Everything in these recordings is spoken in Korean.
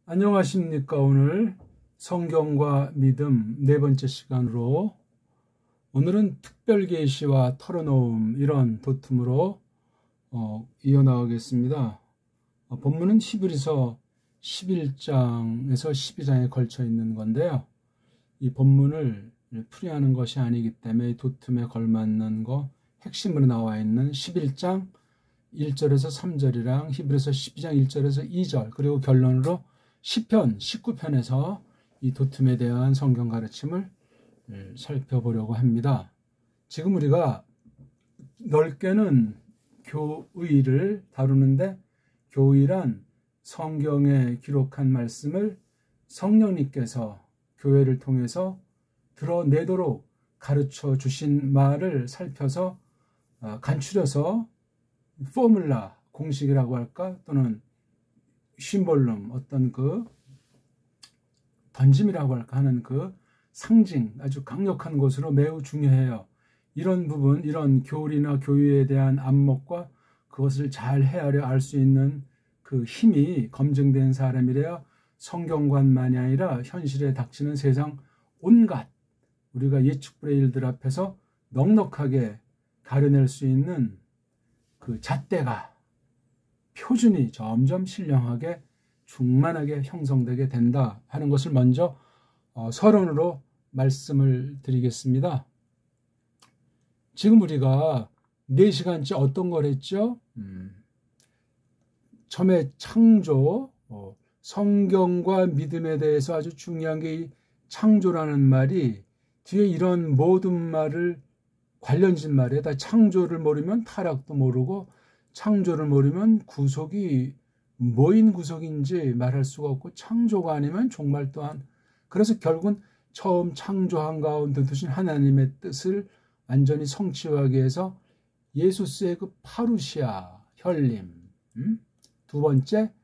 안녕하십니까. 오늘 성경과 믿음 네 번째 시간으로 오늘은 특별계시와 털어놓음 이런 도tum으로 이어나가겠습니다. 본문은 히브리서 11장에서 12장에 걸쳐 있는 건데요. 이 본문을 풀이하는 것이 아니기 때문에 도tum에 걸맞는 거 핵심으로 나와 있는 11장 1절에서 3절이랑 히브리서 12장 1절에서 2절 그리고 결론으로 시편 19편에서 이 도tum에 대한 성경 가르침을 살펴보려고 합니다. 지금 우리가 넓게는 교의를 다루는데 교의란 성경에 기록한 말씀을 성령님께서 교회를 통해서 드러내도록 가르쳐 주신 말을 살펴서 간추려서 포뮬라, 공식이라고 할까 또는 심볼룸, 어떤 그 던짐이라고 할까 하는 그 상징, 아주 강력한 것으로 매우 중요해요. 이런 부분, 이런 교리나 교육에 대한 안목과 그것을 잘 헤아려 알 수 있는 그 힘이 검증된 사람이래야 성경관만이 아니라 현실에 닥치는 세상 온갖 우리가 예측불의 일들 앞에서 넉넉하게 가려낼 수 있는 그 잣대가 표준이 점점 신령하게 충만하게 형성되게 된다 하는 것을 먼저 서론으로 말씀을 드리겠습니다. 지금 우리가 4시간째 어떤 걸 했죠? 처음에 창조, 성경과 믿음에 대해서 아주 중요한 게 이 창조라는 말이 뒤에 이런 모든 말을 관련진 말이에요. 다 창조를 모르면 타락도 모르고 창조를 모르면 구속이 뭐인 구속인지 말할 수가 없고 창조가 아니면 종말 또한 그래서 결국은 처음 창조한 가운데 두신 하나님의 뜻을 완전히 성취하기 위해서 예수스의 그 파루시아 혈림 두 번째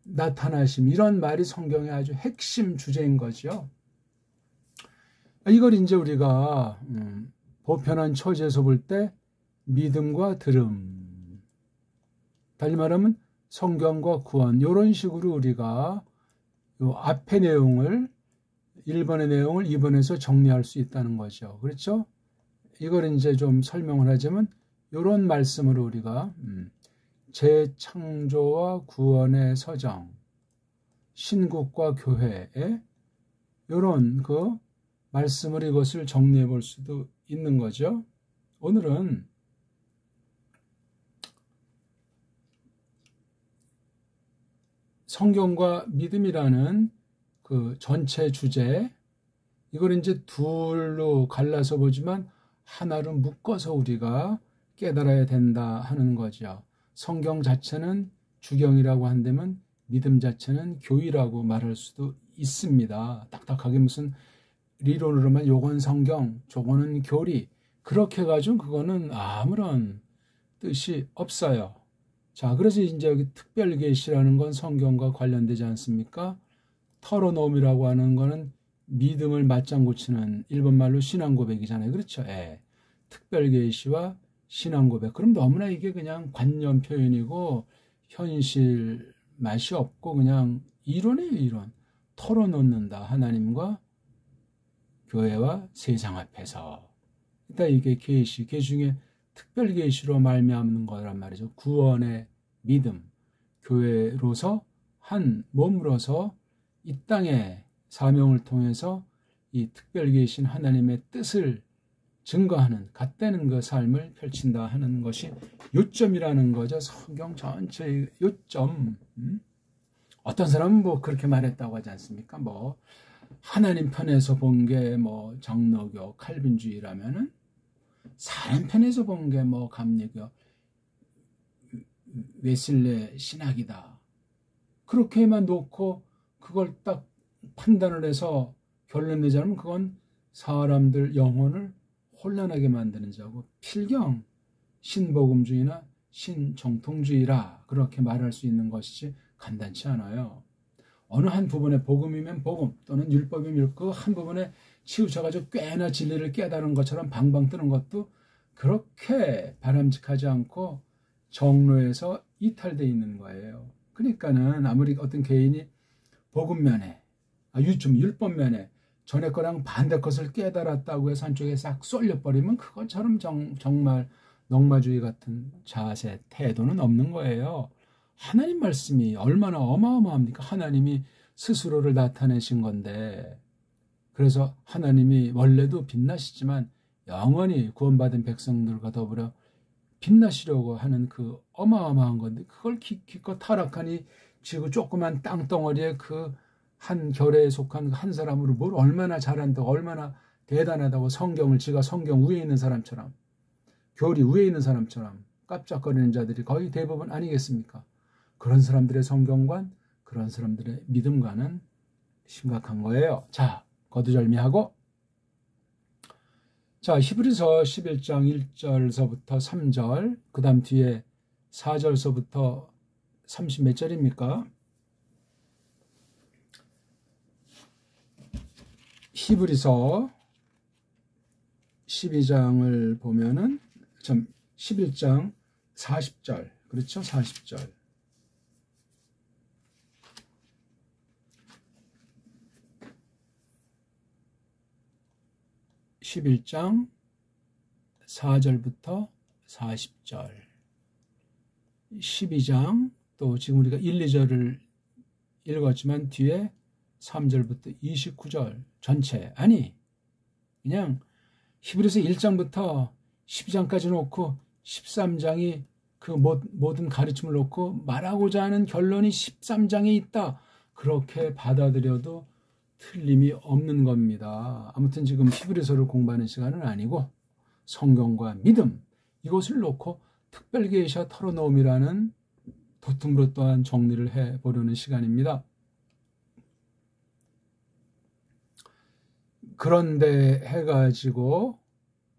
나타나심 이런 말이 성경의 아주 핵심 주제인 거죠. 이걸 이제 우리가 보편한 처지에서 볼 때 믿음과 들음, 달리 말하면 성경과 구원 이런 식으로 우리가 요 앞의 내용을 1번의 내용을 2번에서 정리할 수 있다는 거죠. 그렇죠? 이걸 이제 좀 설명을 하자면 이런 말씀으로 우리가 재창조와 구원의 서정, 신국과 교회의 이런 그 말씀을 이것을 정리해 볼 수도 있는 거죠. 오늘은 성경과 믿음이라는 그 전체 주제, 이걸 이제 둘로 갈라서 보지만 하나로 묶어서 우리가 깨달아야 된다 하는 거죠. 성경 자체는 주경이라고 한다면 믿음 자체는 교의라고 말할 수도 있습니다. 딱딱하게 무슨 리론으로만 요건 성경, 저거는 교리 그렇게 가지고 그거는 아무런 뜻이 없어요. 자, 그래서 이제 여기 특별계시라는 건 성경과 관련되지 않습니까? 털어놓음이라고 하는 거는 믿음을 맞장구 치는 일본말로 신앙고백이잖아요. 그렇죠? 예. 특별계시와 신앙고백. 그럼 너무나 이게 그냥 관념 표현이고 현실 맛이 없고 그냥 이론이에요, 이론. 털어놓는다. 하나님과 교회와 세상 앞에서. 그러니까 이게 계시 중에 특별 계시로 말미암는 거란 말이죠. 구원의 믿음, 교회로서 한 몸으로서 이 땅의 사명을 통해서 이 특별 계신 하나님의 뜻을 증거하는 갓되는 그 삶을 펼친다 하는 것이 요점이라는 거죠. 성경 전체의 요점. 어떤 사람은 뭐 그렇게 말했다고 하지 않습니까? 뭐 하나님 편에서 본 게 뭐 장로교, 칼빈주의라면은 사람 편에서 본 게 뭐 감리교, 웨슬레 신학이다. 그렇게만 놓고 그걸 딱 판단을 해서 결론 내자면 그건 사람들 영혼을 혼란하게 만드는 자고 필경 신복음주의나 신정통주의라 그렇게 말할 수 있는 것이지 간단치 않아요. 어느 한 부분의 복음이면 복음 또는 율법이면 율법 한 부분에 치우쳐가지고 꽤나 진리를 깨달은 것처럼 방방 뜨는 것도 그렇게 바람직하지 않고 정로에서 이탈되어 있는 거예요. 그러니까는 아무리 어떤 개인이 복음면에, 율법면에 전에 거랑 반대 것을 깨달았다고 해서 한쪽에 싹 쏠려버리면 그것처럼 정말 넉마주의 같은 자세, 태도는 없는 거예요. 하나님 말씀이 얼마나 어마어마합니까? 하나님이 스스로를 나타내신 건데, 그래서 하나님이 원래도 빛나시지만 영원히 구원받은 백성들과 더불어 빛나시려고 하는 그 어마어마한 건데, 그걸 기껏 타락하니 지구 조그만 땅덩어리에 그 한 결에 속한 한 사람으로 뭘 얼마나 잘한다고, 얼마나 대단하다고 지가 성경 위에 있는 사람처럼, 교리 위에 있는 사람처럼 깜짝거리는 자들이 거의 대부분 아니겠습니까? 그런 사람들의 성경관, 그런 사람들의 믿음과는 심각한 거예요. 자, 거두절미하고, 자, 히브리서 11장 1절서부터 3절, 그 다음 뒤에 4절서부터 30 몇 절입니까? 히브리서 12장을 보면은 11장 40절, 그렇죠? 40절. (11장) 4절부터 40절, 12장 또 지금 우리가 1, 2절을 읽었지만 뒤에 3절부터 29절 전체, 아니 그냥 히브리서 1장부터 12장까지 놓고 13장이 그 모든 가르침을 놓고 말하고자 하는 결론이 13장에 있다, 그렇게 받아들여도 틀림이 없는 겁니다. 아무튼 지금 히브리서를 공부하는 시간은 아니고 성경과 믿음, 이것을 놓고 특별계시와 털어놓음이라는 도tum으로 또한 정리를 해보려는 시간입니다. 그런데 해가지고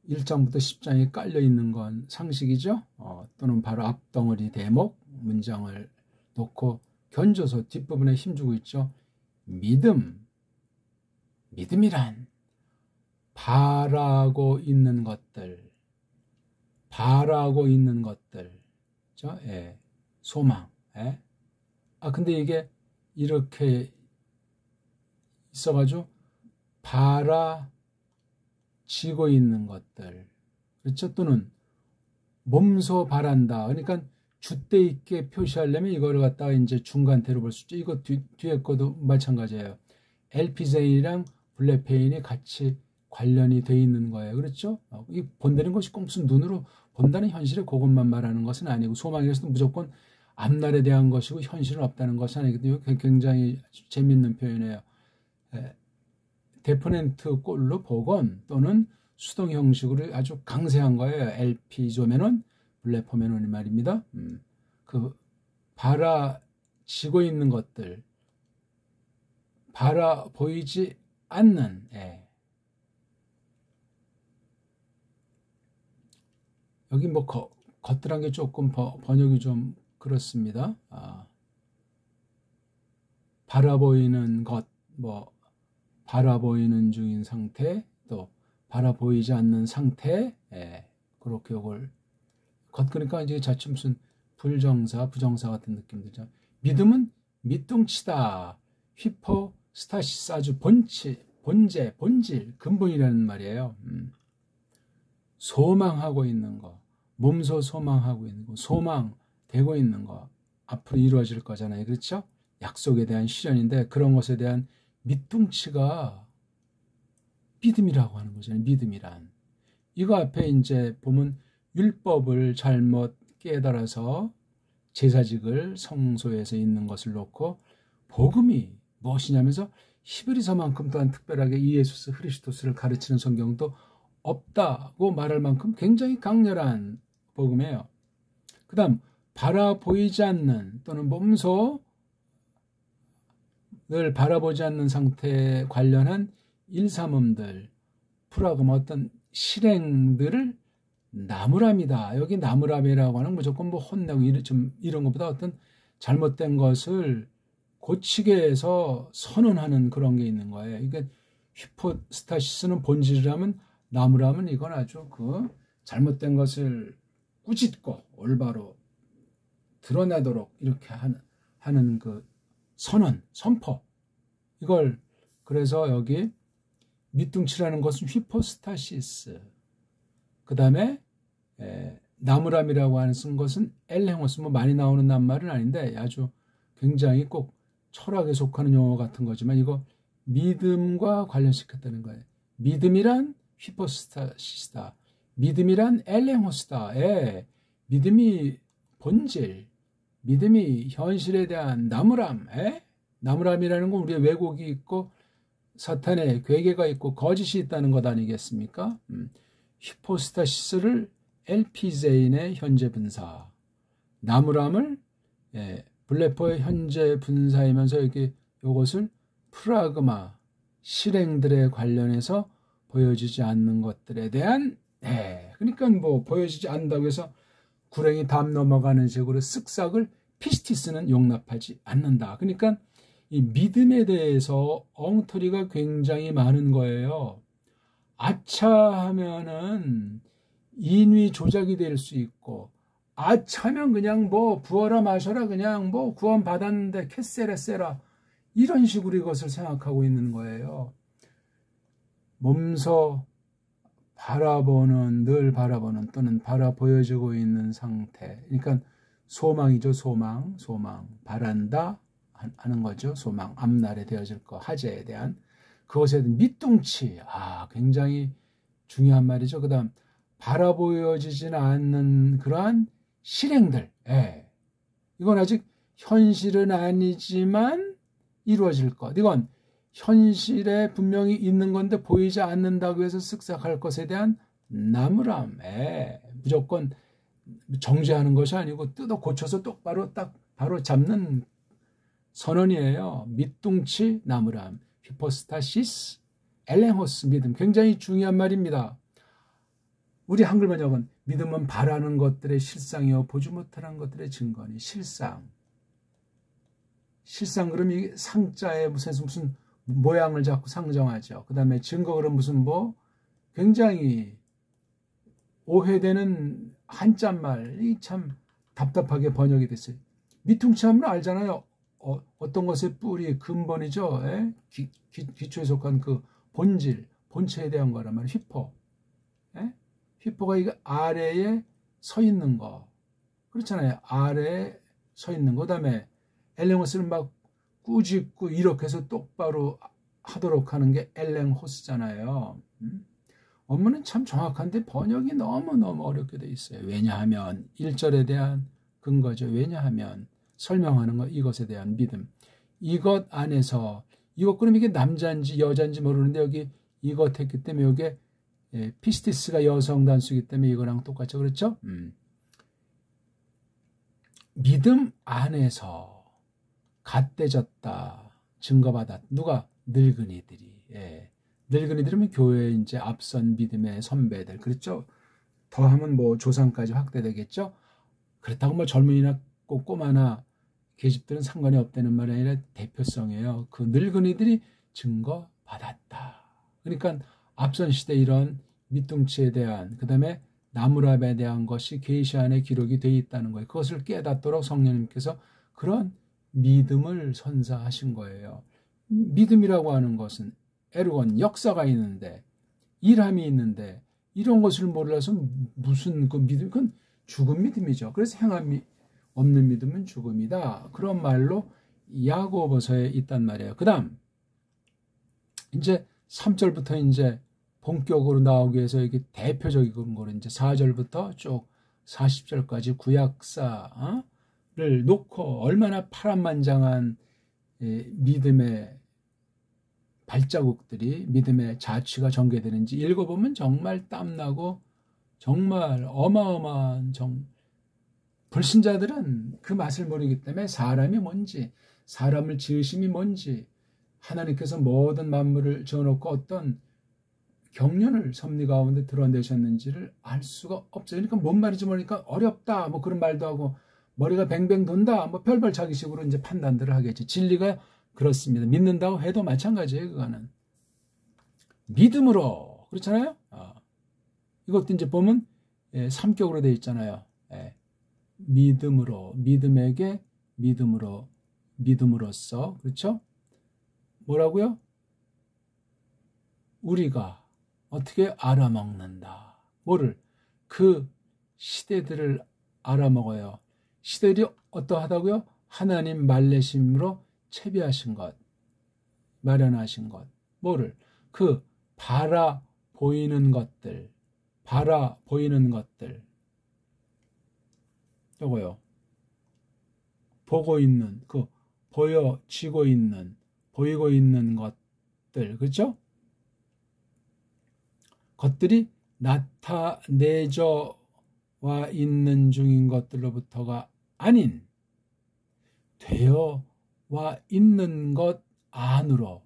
1장부터 10장이 깔려있는 건 상식이죠. 또는 바로 앞덩어리 대목 문장을 놓고 견줘서 뒷부분에 힘주고 있죠. 믿음이란 바라고 있는 것들, 그렇죠? 예. 소망. 예. 근데 이게 이렇게 있어가지고 바라지고 있는 것들, 그렇죠? 또는 몸소 바란다. 그러니까 줏대 있게 표시하려면 이거를 갖다가 이제 중간태로 볼 수 있죠. 이거 뒤에 거도 마찬가지예요. 엘피제인이랑 블레페인이 같이 관련이 돼 있는 거예요. 그렇죠? 이 본다는 것이 꼭 무슨 눈으로 본다는 현실에 그것만 말하는 것은 아니고, 소망이라서도 무조건 앞날에 대한 것이고 현실은 없다는 것은 아니거든요. 굉장히 재밌는 표현이에요. 데포넨트 꼴로 복원 또는 수동 형식으로 아주 강세한 거예요. 엘피조메논, 블레포메논이 말입니다. 그 바라지고 있는 것들, 바라 보이지 않는, 여기 뭐 겉들한 게 조금 번역이 좀 그렇습니다. 바라보이는 것, 바라보이는 중인 상태, 또 바라보이지 않는 상태, 그렇게 이걸 그러니까 이제 자칫 무슨 부정사 같은 느낌 들죠. 믿음은 밑둥치다, 휘포스타시스, 아주 본질, 근본이라는 말이에요. 소망하고 있는 거, 몸소 소망하고 있는 거, 소망되고 있는 거, 앞으로 이루어질 거잖아요. 그렇죠? 약속에 대한 실현인데 그런 것에 대한 밑둥치가 믿음이라고 하는 거잖아요. 믿음이란. 이거 앞에 이제 보면 율법을 잘못 깨달아서 제사직을 성소에서 있는 것을 놓고 복음이 무엇이냐면서 히브리서만큼 또한 특별하게 이 예수 그리스도를 가르치는 성경도 없다고 말할 만큼 굉장히 강렬한 복음이에요. 그 다음 바라 보이지 않는 또는 몸소 늘 바라보지 않는 상태에 관련한 일삼음들, 프라금 어떤 실행들을 나무람이다. 여기 나무람이라고 하는 무조건 뭐 혼내고 이런 것보다 어떤 잘못된 것을 고치게 해서 선언하는 그런 게 있는 거예요. 이게 히포스타시스는 본질이라면, 나무라면 이건 아주 그 잘못된 것을 꾸짖고 올바로 드러내도록 이렇게 하는 그 선언, 선포. 이걸 그래서 여기 밑둥치라는 것은 휘포스타시스. 그 다음에 나무람이라고 하는 것은 엘레호스. 뭐 많이 나오는 낱말은 아닌데 아주 굉장히 꼭 철학에 속하는 용어 같은 거지만 이거 믿음과 관련시켰다는 거예요. 믿음이란 휘포스타시스다. 믿음이란 엘레호스다. 믿음이 본질, 믿음이 현실에 대한 나무람. 나무람이라는 건 우리의 왜곡이 있고 사탄의 괴계가 있고 거짓이 있다는 것 아니겠습니까? 휘포스타시스를 엘피제인의 현재 분사, 나무람을 블레포의 현재 분사이면서 이렇게 이것을 프라그마, 실행들에 관련해서 보여지지 않는 것들에 대한 그러니까 뭐 보여지지 않는다고 해서 구렁이 담 넘어가는 식으로 쓱싹을 피스티스는 용납하지 않는다. 그러니까 이 믿음에 대해서 엉터리가 굉장히 많은 거예요. 아차하면은 인위 조작이 될 수 있고, 아차면 그냥 뭐 부어라 마셔라 그냥 뭐 구원 받았는데 캐세레세라 이런 식으로 이것을 생각하고 있는 거예요. 몸소 바라보는, 늘 바라보는 또는 바라 보여지고 있는 상태. 그러니까 소망이죠. 소망. 바란다 하는 거죠. 소망. 앞날에 되어질 거, 화제에 대한 그것에 대한 밑둥치. 굉장히 중요한 말이죠. 그 다음 바라보여지지는 않는 그러한 실행들. 이건 아직 현실은 아니지만 이루어질 것. 이건 현실에 분명히 있는 건데 보이지 않는다고 해서 쓱싹할 것에 대한 나무람. 무조건 정죄하는 것이 아니고 뜯어 고쳐서 똑바로 딱 바로 잡는 선언이에요. 밑둥치 나무람. 휘포스타시스 엘레호스 믿음. 굉장히 중요한 말입니다. 우리 한글 번역은 믿음은 바라는 것들의 실상이요 보지 못하는 것들의 증거니. 실상 그럼 이 상자에 무슨 모양을 자꾸 상정하죠. 그 다음에 증거 그럼 무슨 뭐 굉장히 오해되는 한자말이 참 답답하게 번역이 됐어요. 밑둥치하면 알잖아요. 어떤 것의 뿌리, 근본이죠. 기초에 속한 그 본질, 본체에 대한 거란 말이에요. 휘포. 휘포가 이거 아래에 서 있는 거. 그렇잖아요. 아래에 서 있는 거. 그 다음에 엘레호스를 막 꾸짖고 이렇게 해서 똑바로 하도록 하는 게 엘랭호스잖아요. 원문은 참 정확한데 번역이 너무너무 어렵게 돼 있어요. 왜냐하면 1절에 대한 근거죠. 왜냐하면 설명하는 거, 이것에 대한 믿음. 이것 안에서 이것 그럼 이게 남자인지 여자인지 모르는데 여기 이것 했기 때문에 이게 피스티스가 여성 단수이기 때문에 이거랑 똑같죠. 그렇죠? 믿음 안에서 갓대졌다. 증거받았다. 누가? 늙은이들이. 늙은이들이면 교회에 이제 앞선 믿음의 선배들. 그렇죠? 더하면 뭐 조상까지 확대되겠죠? 그렇다고 뭐 젊은이나 꼬마나 계집들은 상관이 없다는 말이 아니라 대표성이에요. 그 늙은이들이 증거받았다. 그러니까 앞선 시대 이런 밑둥치에 대한 그 다음에 나무랍에 대한 것이 계시 안에 기록이 되어 있다는 거예요. 그것을 깨닫도록 성령님께서 그런 믿음을 선사하신 거예요. 믿음이라고 하는 것은 에르곤 역사가 있는데 일함이 있는데 이런 것을 몰라서 무슨 그 믿음, 그건 죽은 믿음이죠. 그래서 행함이 없는 믿음은 죽음이다. 그런 말로 야고보서에 있단 말이에요. 그 다음 이제 3절부터 이제 본격으로 나오기 위해서 이게 대표적인 거로 이제 4절부터 쭉 40절까지 구약사를 놓고 얼마나 파란만장한 믿음의 발자국들이 믿음의 자취가 전개되는지 읽어보면 정말 땀나고 정말 어마어마한 불신자들은 그 맛을 모르기 때문에 사람이 뭔지 사람을 지으심이 뭔지 하나님께서 모든 만물을 지어놓고 어떤 경륜을 섭리 가운데 드러내셨는지를 알 수가 없어요. 그러니까 뭔 말인지 모르니까 어렵다 뭐 그런 말도 하고 머리가 뱅뱅 돈다 뭐 별별 자기식으로 이제 판단들을 하겠지. 진리가 그렇습니다. 믿는다고 해도 마찬가지예요. 그거는 믿음으로 그렇잖아요. 이것도 이제 보면 3격으로 되어 있잖아요. 믿음으로 믿음에게 믿음으로 믿음으로써. 그렇죠? 뭐라고요? 우리가 어떻게 알아먹는다. 뭐를? 그 시대들을 알아먹어요. 시대들이 어떠하다고요? 하나님 말레심으로 채비하신 것, 마련하신 것. 뭐를? 그 바라 보이는 것들, 바라 보이는 것들. 요거요. 보고 있는, 그 보여지고 있는, 보이고 있는 것들. 그렇죠? 것들이 나타내져 와 있는 중인 것들로부터가 아닌 되어 와 있는 것 안으로.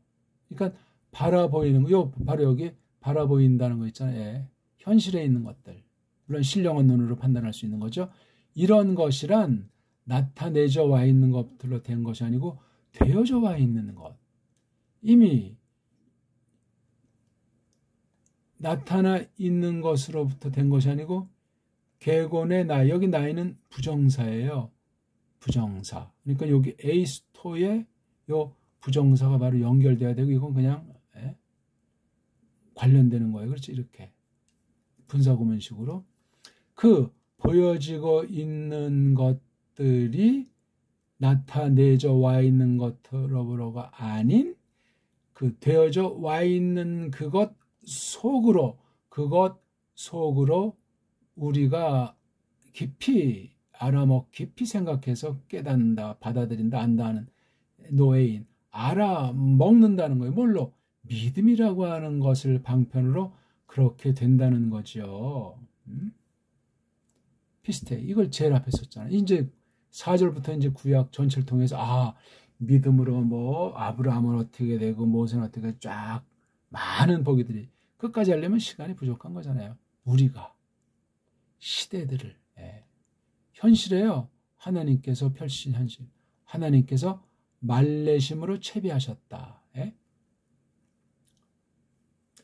그러니까 바라보이는 거, 요 바로 여기 바라보인다는 거 있잖아요. 예. 현실에 있는 것들. 물론 신령한 눈으로 판단할 수 있는 거죠. 이런 것이란 나타내져 와 있는 것들로 된 것이 아니고 되어져 와 있는 것. 이미 나타나 있는 것으로부터 된 것이 아니고 객원의 나, 여기 나이는 부정사예요. 부정사. 그러니까 여기 에이스토에 요 부정사가 바로 연결돼야 되고 이건 그냥 관련되는 거예요. 그렇지? 이렇게 분사구문식으로 그 보여지고 있는 것들이 나타내져 와 있는 것으로가 아닌 그 되어져 와 있는 그것 속으로 우리가 깊이 깊이 생각해서 깨닫는다, 받아들인다, 안다는 노예인, 알아먹는다는 거예요. 뭘로? 믿음이라고 하는 것을 방편으로 그렇게 된다는 거죠. 피스테, 이걸 제일 앞에 썼잖아요. 이제 4절부터 이제 구약 전체를 통해서 믿음으로 뭐 아브라함은 어떻게 되고 모세는 어떻게 쫙 많은 보기들이 끝까지 하려면 시간이 부족한 거잖아요. 우리가 시대들을 현실에요. 하나님께서 펼친 현실. 하나님께서 말레심으로 채비하셨다.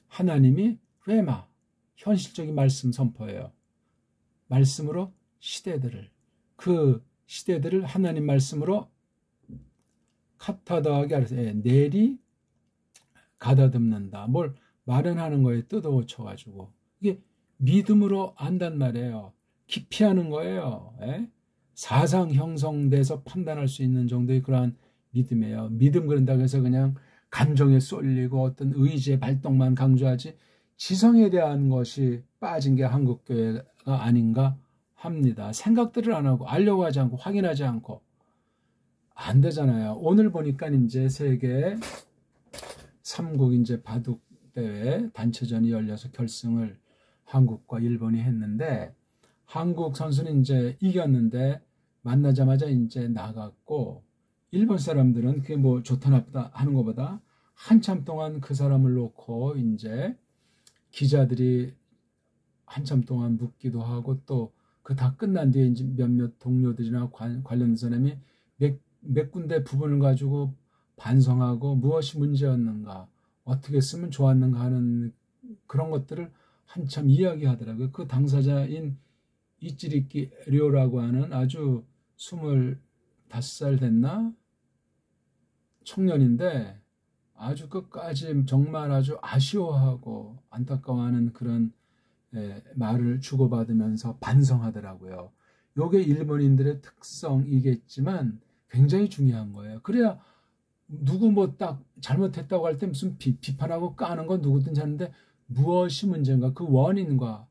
하나님이 레마, 현실적인 말씀 선포예요. 말씀으로 시대들을, 그 시대들을 하나님 말씀으로 카타다하게 알아서 내리 가다듬는다. 뭘 마련하는 거에 뜯어고쳐가지고 이게 믿음으로 안단 말이에요. 깊이 하는 거예요. 사상 형성돼서 판단할 수 있는 정도의 그러한 믿음이에요. 믿음 그런다고 해서 그냥 감정에 쏠리고 어떤 의지의 발동만 강조하지 지성에 대한 것이 빠진 게 한국교회가 아닌가 합니다. 생각들을 안 하고 알려고 하지 않고 확인하지 않고 안 되잖아요. 오늘 보니까 이제 세계 3국 이제 바둑 대회 단체전이 열려서 결승을 한국과 일본이 했는데 한국 선수는 이제 이겼는데 만나자마자 이제 나갔고 일본 사람들은 그게 뭐 좋다 나쁘다 하는 것보다 한참 동안 그 사람을 놓고 이제 기자들이 한참 동안 묻기도 하고 또 그 다 끝난 뒤에 이제 몇몇 동료들이나 관련 사람이 몇 군데 부분을 가지고 반성하고 무엇이 문제였는가, 어떻게 쓰면 좋았는가 하는 그런 것들을 한참 이야기하더라고요. 그 당사자인 이찌리키 료라고 하는 아주 25살 됐나? 청년인데 아주 끝까지 정말 아주 아쉬워하고 안타까워하는 그런 말을 주고받으면서 반성하더라고요. 이게 일본인들의 특성이겠지만 굉장히 중요한 거예요. 그래야 누구 뭐 딱 잘못했다고 할 때 무슨 비판하고 까는 건 누구든지 하는데 무엇이 문제인가, 그 원인과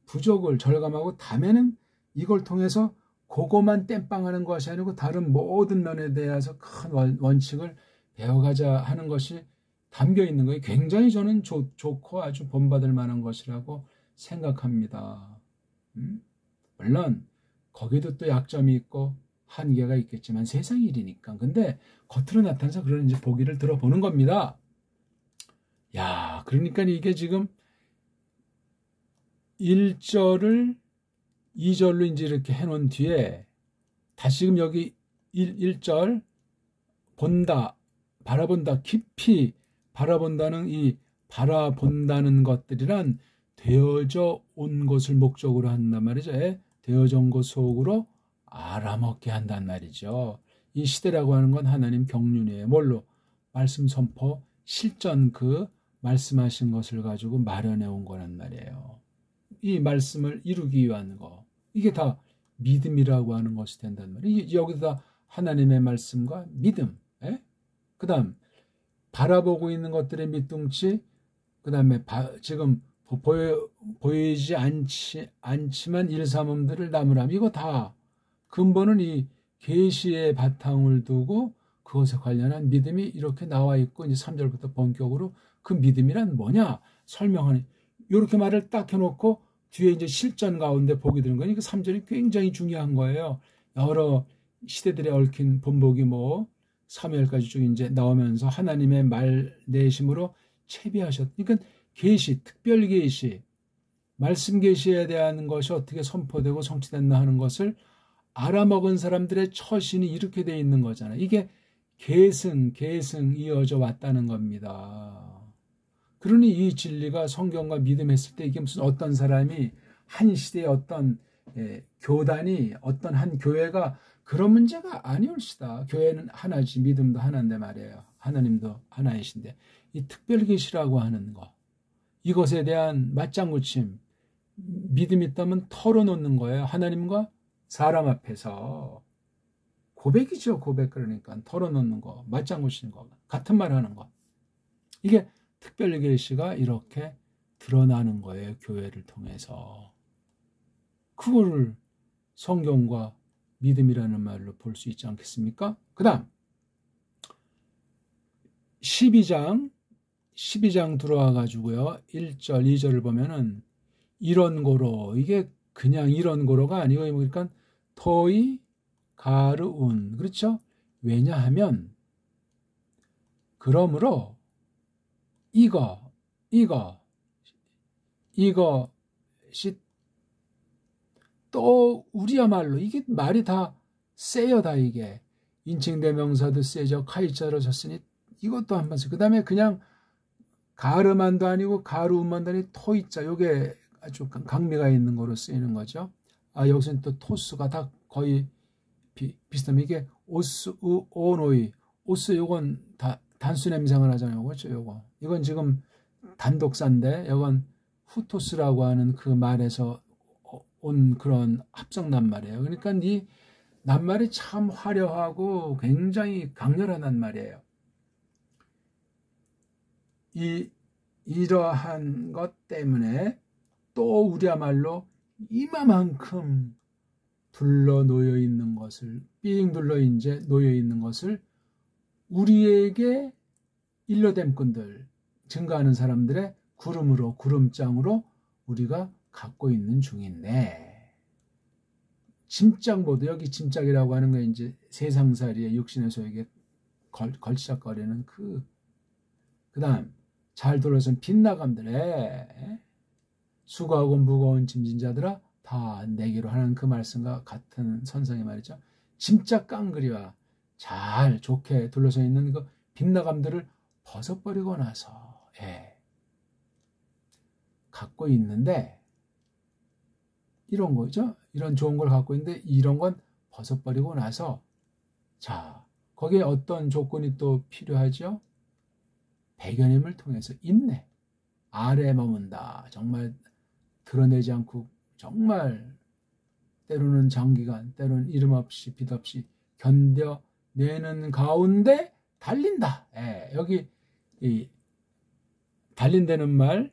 부족을 절감하고 다음에는 이걸 통해서 그거만 땜빵하는 것이 아니고 다른 모든 면에 대해서 큰 원칙을 배워가자 하는 것이 담겨 있는 거예요. 굉장히 저는 좋고 아주 본받을 만한 것이라고 생각합니다. 물론 거기도 또 약점이 있고 한계가 있겠지만 세상 일이니까. 근데 겉으로 나타나서 그런 이제 보기를 들어보는 겁니다. 야, 그러니까 이게 지금 1절을 2절로 이제 이렇게 해놓은 뒤에 다시 지금 여기 1절 본다, 바라본다, 깊이 바라본다는 이 바라본다는 것들이란 되어져 온 것을 목적으로 한단 말이죠. 되어져 온 것 속으로 알아먹게 한단 말이죠. 이 시대라고 하는 건 하나님 경륜이에요. 뭘로? 말씀 선포, 실전 그 말씀하신 것을 가지고 마련해 온 거란 말이에요. 이 말씀을 이루기 위한 거. 이게 다 믿음이라고 하는 것이 된단 말이에요. 여기다 하나님의 말씀과 믿음. 그 다음 바라보고 있는 것들의 밑둥치, 그 다음에 지금 보이지 않지만 일삼음들을 나무람. 이거 다 근본은 이 계시의 바탕을 두고 그것에 관련한 믿음이 이렇게 나와 있고, 이제 3절부터 본격으로 그 믿음이란 뭐냐 설명하는, 이렇게 말을 딱 해놓고 뒤에 이제 실전 가운데 복이 드는 거니까 3절이 굉장히 중요한 거예요. 여러 시대들에 얽힌 본복이 뭐 사무엘까지 쭉 이제 나오면서 하나님의 말 내심으로 채비하셨. 그러니까 계시, 특별 계시, 말씀 계시에 대한 것이 어떻게 선포되고 성취됐나 하는 것을 알아먹은 사람들의 처신이 이렇게 돼 있는 거잖아요. 이게 계승 이어져 왔다는 겁니다. 그러니 이 진리가 성경과 믿음했을 때 이게 무슨 어떤 사람이 한 시대의 어떤 교단이 어떤 한 교회가 그런 문제가 아니올시다. 교회는 하나지, 믿음도 하나인데 말이에요. 하나님도 하나이신데 이 특별 계시라고 하는 거, 이것에 대한 맞장구침, 믿음 있다면 털어놓는 거예요. 하나님과 사람 앞에서 고백이죠. 고백. 그러니까 털어놓는 거, 맞장구치는 거, 같은 말 하는 거. 이게 특별 계시가 이렇게 드러나는 거예요. 교회를 통해서. 그거를 성경과 믿음이라는 말로 볼 수 있지 않겠습니까? 그 다음 12장 들어와 가지고요. 1절 2절을 보면은 이런 고로, 이게 그냥 이런 고로가 아니고 그러니까 토이 가르운, 그렇죠? 왜냐하면 그러므로 이것이 또 우리야말로, 이게 말이 다 세요. 다 이게 인칭대명사도 세죠. 카이자로 졌으니 이것도 한 번 세. 그 다음에 그냥 가르만도 아니고 가르운만도 아니고 토이자, 요게 아주 강미가 있는 거로 쓰이는 거죠. 여기서는 또 토스가 다 거의 비슷하면 이게 오스, 오노이, 오스, 요건 다 단수 냄상을 하잖아요. 그렇죠? 이건 지금 단독사인데, 이건 후토스라고 하는 그 말에서 온 그런 합성 낱말이에요. 그러니까 이 낱말이 참 화려하고 굉장히 강렬한 낱말이에요. 이러한 것 때문에 또 우리야말로 이마만큼 둘러 놓여 있는 것을, 삥 둘러 이제 놓여 있는 것을 우리에게 일러댐꾼들, 증거하는 사람들의 구름장으로 우리가 갖고 있는 중인데, 짐짝 모두, 여기 짐짝이라고 하는 건 이제 세상살이의 육신의 소에게 걸치적거리는 그 다음 잘 둘러선 빗나감들의 수고하고 무거운 짐진 자들아 다 내게로 하는 그 말씀과 같은 선상의 말이죠. 짐짝 깡그리와 잘 좋게 둘러서 있는 그 빗나감들을 벗어버리고 나서 갖고 있는데, 이런 거죠. 이런 좋은 걸 갖고 있는데 이런 건 벗어버리고 나서, 자, 거기에 어떤 조건이 또 필요하죠? 배견임을 통해서 인내, 아래에 머문다. 정말 드러내지 않고 정말 때로는 장기간, 때로는 이름 없이 빛 없이 견뎌내는 가운데 달린다. 여기 이 달린다는 말,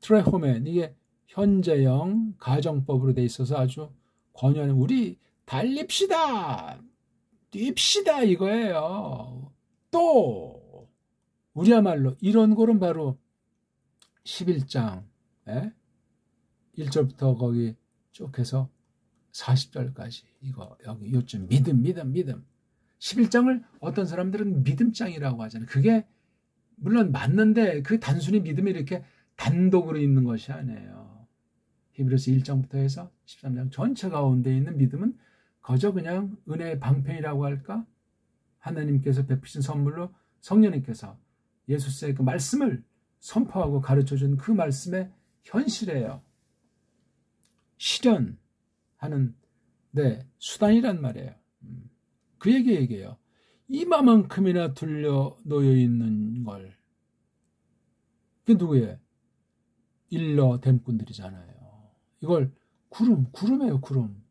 트레호멘, 이게 현재형 가정법으로 돼 있어서 아주 권유하는, 우리 달립시다, 뜁시다 이거예요. 또 우리야말로 이런 거는 바로 11장 1절부터 거기 쭉 해서 40절까지 이거 여기 요즘 믿음 11장을 어떤 사람들은 믿음장이라고 하잖아요. 그게 물론 맞는데 그 단순히 믿음이 이렇게 단독으로 있는 것이 아니에요. 히브리서 1장부터 해서 13장 전체 가운데 있는 믿음은 거저 그냥 은혜의 방편이라고 할까? 하나님께서 베푸신 선물로 성령님께서 예수의 그 말씀을 선포하고 가르쳐준 그 말씀의 현실이에요. 실현하는 네, 수단이란 말이에요. 그 얘기예요. 이마만큼이나 둘려 놓여 있는 걸. 그게 누구예요? 일러 댐꾼들이잖아요. 이걸 구름이에요, 구름.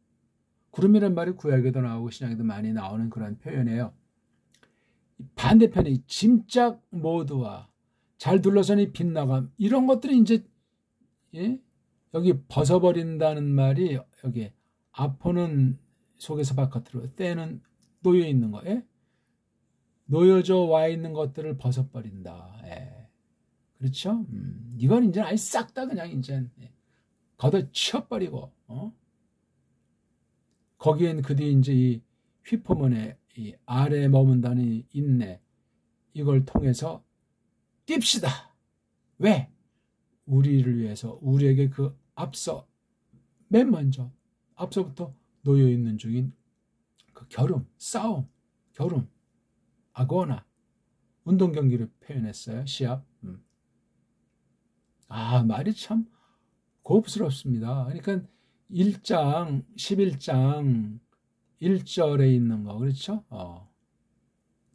구름이란 말이 구약에도 나오고 신약에도 많이 나오는 그런 표현이에요. 반대편에 짐짝 모드와 잘 둘러서니 빗나감, 이런 것들이 이제, 예? 여기 벗어버린다는 말이 여기 아포는 속에서 바깥으로, 때는 놓여 있는 거, 예? 놓여져 와 있는 것들을 벗어버린다. 예. 그렇죠? 이건 이제 아예 싹 다 그냥 이제 걷어치워버리고, 거기엔 그 뒤에 이제 이 휘포문의 이 아래에 머문다는 인내, 이걸 통해서 뜁시다. 왜? 우리를 위해서, 우리에게 그 앞서, 맨 먼저, 앞서부터 놓여 있는 중인 그 겨름, 싸움, 겨름, 아고나, 운동 경기를 표현했어요. 시합. 말이 참 고급스럽습니다. 그러니까 1장, 11장 1절에 있는 거, 그렇죠?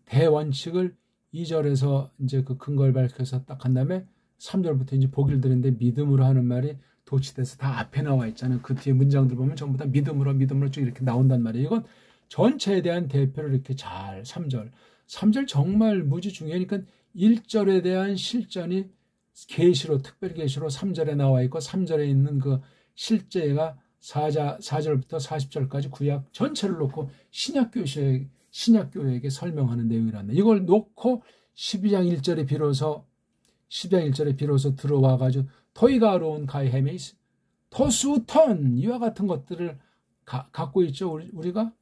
대원칙을 2절에서 이제 그 근거를 밝혀서 딱 한 다음에 3절부터 이제 보기를 드리는데 믿음으로 하는 말이 도치돼서 다 앞에 나와 있잖아요. 그 뒤에 문장들 보면 전부 다 믿음으로 쭉 이렇게 나온단 말이에요. 이건 전체에 대한 대표를 이렇게 잘, 3절 정말 무지 중요하니까 1절에 대한 실전이 계시로, 특별 계시로 3절에 나와 있고 3절에 있는 그 실제가 4절부터 40절까지 구약 전체를 놓고 신약교회에게 설명하는 내용이란다. 이걸 놓고 12장 1절에 비로소 들어와가지고 토이가로운 가이헤메이스, 토수턴, 이와 같은 것들을 갖고 있죠. 우리가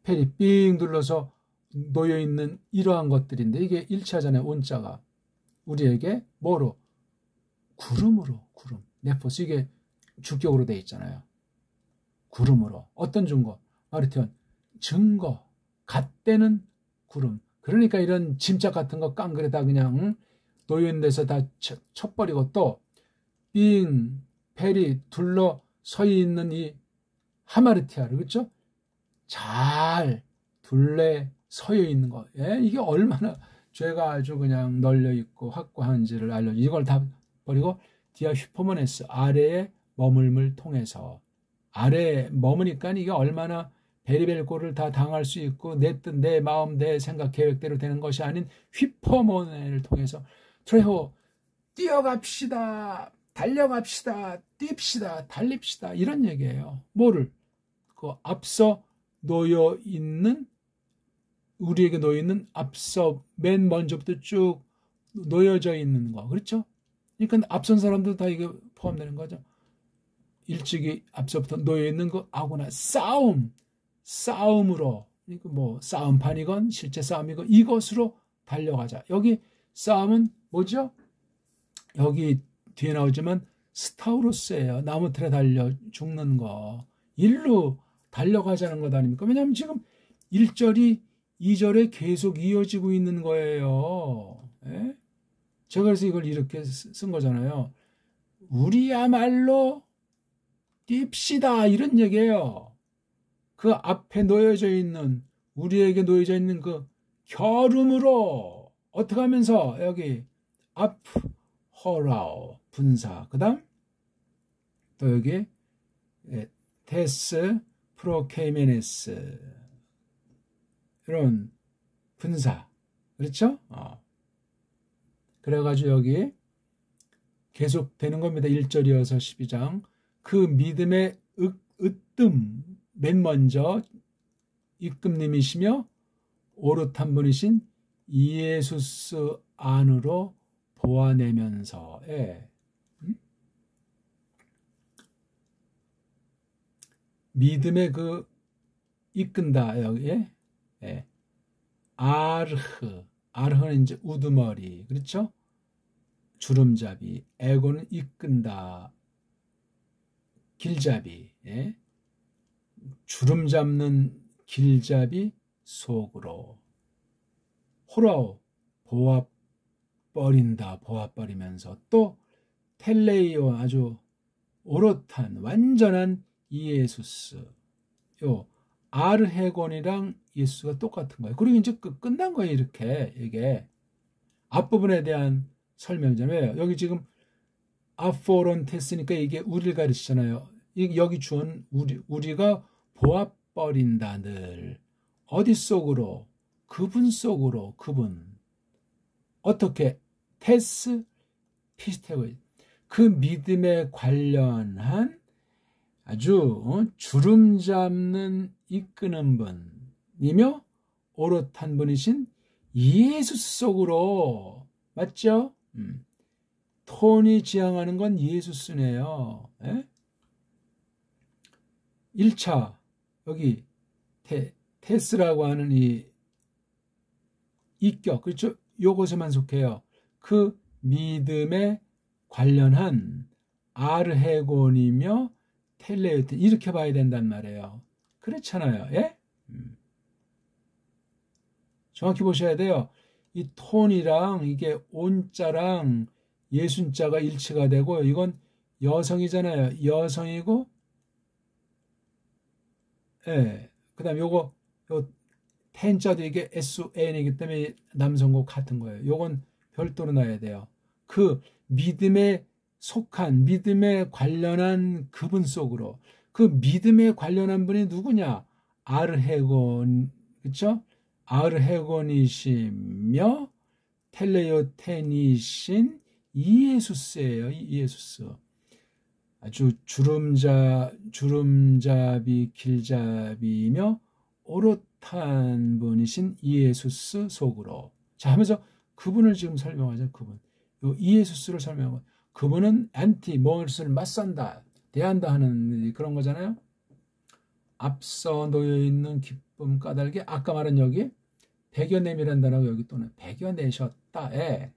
펠이 삥 둘러서 놓여있는 이러한 것들인데, 이게 1차전의 온자가 우리에게 뭐로? 구름으로, 구름, 네포스, 이게 주격으로 되어 있잖아요. 구름으로. 어떤 증거? 마르티온, 증거, 갓대는 구름. 그러니까 이런 짐짝 같은 거 깡그레다 그냥 놓여있는 데서 다 쳐버리고, 또 빙, 펠이 둘러 서 있는 이 하마르티아를, 그렇죠? 잘 둘레 서여 있는 거. 이게 얼마나 죄가 아주 그냥 널려 있고 확고한지를 알려줘. 이걸 다 버리고 디아 휘포모네스, 아래에 머물물 통해서, 아래에 머무니까 이게 얼마나 베리벨고를 다 당할 수 있고 내 뜻, 내 마음, 내 생각, 계획대로 되는 것이 아닌 휘포모네를 통해서 트레호, 뛰어갑시다, 달려갑시다, 뜁시다, 달립시다, 이런 얘기예요. 뭐를? 그 앞서 놓여 있는, 우리에게 놓여 있는, 앞서 맨 먼저부터 쭉 놓여져 있는 거, 그렇죠? 그러니까 앞선 사람도 다 이게 포함되는 거죠. 일찍이 앞서부터 놓여 있는 그 아고나, 싸움으로, 그러니까 뭐 싸움판이건 실제 싸움이건 이것으로 달려가자. 여기 싸움은 뭐죠? 여기 뒤에 나오지만 스타우로스예요. 나무 틀에 달려 죽는 거. 일로 달려가자는 것 아닙니까? 왜냐하면 지금 1절이 2절에 계속 이어지고 있는 거예요. 예? 제가 그래서 이걸 이렇게 쓴 거잖아요. 우리야말로 뜁시다, 이런 얘기예요. 그 앞에 놓여져 있는, 우리에게 놓여져 있는 그 겨름으로 어떻게 하면서, 여기 앞 허라오, 분사, 그 다음 또 여기 테스 프로케이메네스, 이런 분사, 그렇죠? 그래가지고 여기 계속 되는 겁니다. 1절이어서 12장. 그 믿음의 으뜸, 맨 먼저 입금님이시며 오롯한 분이신 이예수스 안으로 보아내면서, 믿음의 그 이끈다, 여기 아르흐는 이제 우두머리, 그렇죠? 주름잡이, 에고는 이끈다, 길잡이, 주름 잡는 길잡이 속으로, 호라오, 보아버리면서, 또 텔레이오, 아주 오롯한 완전한 이예수스, 요 아르헤곤이랑 예수가 똑같은 거예요. 그리고 이제 끝난 거예요. 이렇게 이게 앞부분에 대한 설명이잖아요. 여기 지금 아포론테스니까 이게 우리를 가르치잖아요. 여기 주어는 우리가 보아버린다 늘. 어디 속으로? 그분 속으로. 그분. 어떻게? 테스 피스테고. 그 믿음에 관련한 아주 주름 잡는 이끄는 분이며 오롯한 분이신 예수 속으로. 맞죠? 톤이 지향하는 건 예수스네요. 1차 여기 테스라고 하는 이 이격, 그렇죠? 요것에만 속해요. 그 믿음에 관련한 아르헤곤이며 텔레우트 이렇게 봐야 된단 말이에요. 그렇잖아요. 예? 정확히 보셔야 돼요. 이 톤이랑 이게 온자랑 예순자가 일치가 되고 이건 여성이잖아요. 여성이고 예. 그다음 요거 요 텐자도 이게 SN이기 때문에 남성과 같은 거예요. 요건 별도로 놔야 돼요. 그 믿음에 속한 믿음에 관련한 그분 속으로 그 믿음에 관련한 분이 누구냐? 아르헤곤 그렇죠? 아르헤곤이시며 텔레오테니신 이예수스예요. 이예수스. 아주 주름잡이 길잡이며 오롯한 분이신 이예수스 속으로. 자 하면서 그분을 지금 설명하죠. 그분. 요 이예수스를 설명하고 그분은 안티 무엇을 맞선다 대한다 하는 그런 거잖아요. 앞서 놓여있는 기쁨 까닭에 아까 말한 여기 배겨냄이라는 단어가 여기 또는 배겨내셨다에